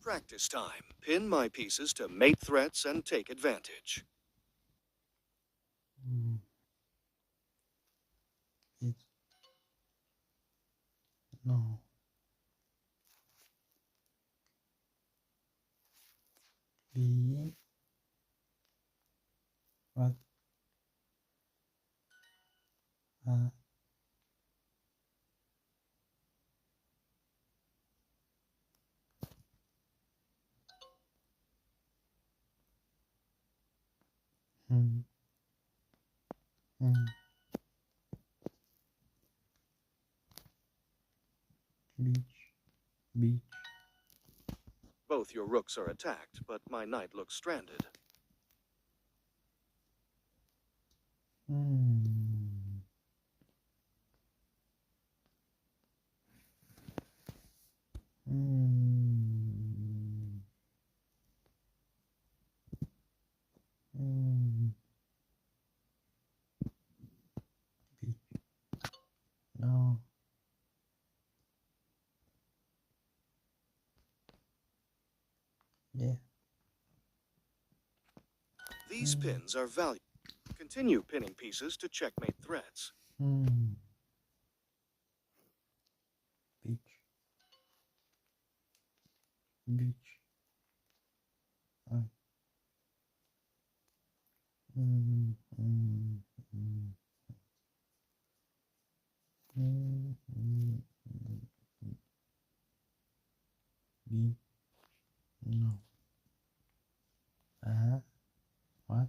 Practice time. Pin my pieces to mate threats and take advantage. It's no. B. What? A. Hmm. Hmm. Beach. Beach. Both your rooks are attacked, but my knight looks stranded. Hmm. Hmm. Hmm. Beach. No. Yeah. These pins are valuable. Continue pinning pieces to checkmate threats. Hmm. Beach. Beach. I. Hmm. Hmm. Hmm. Hmm. Hmm. B. No. What?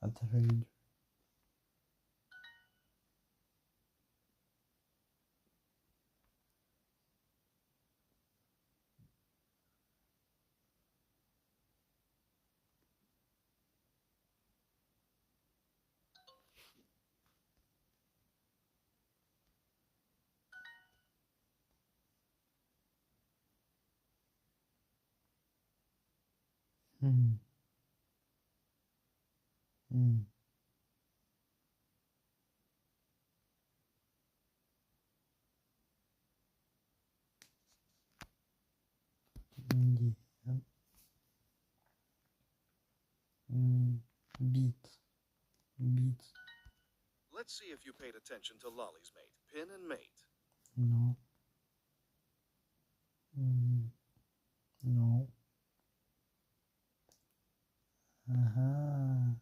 A trade. Hmm. Hmm. Yeah. Hmm. Beat. Beat. Let's see if you paid attention to Lolly's mate. Pin and mate. No. Hmm. No. Aha.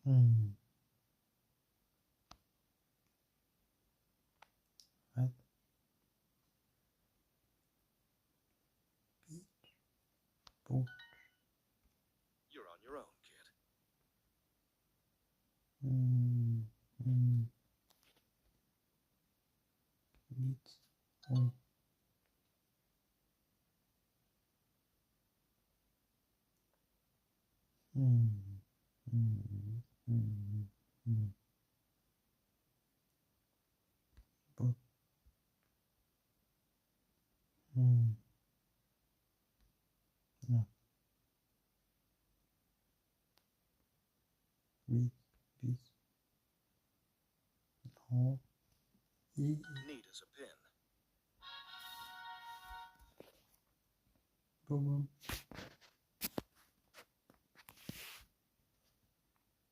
Hmm. What? Book. You're on your own, kid. Hmm. Hmm. Beat. Oi. Hmm. Hmm. Hmm. Hmm. Book. Hmm. No. Beat. Beat. No. E. Neat as a pin. Boom. Boom.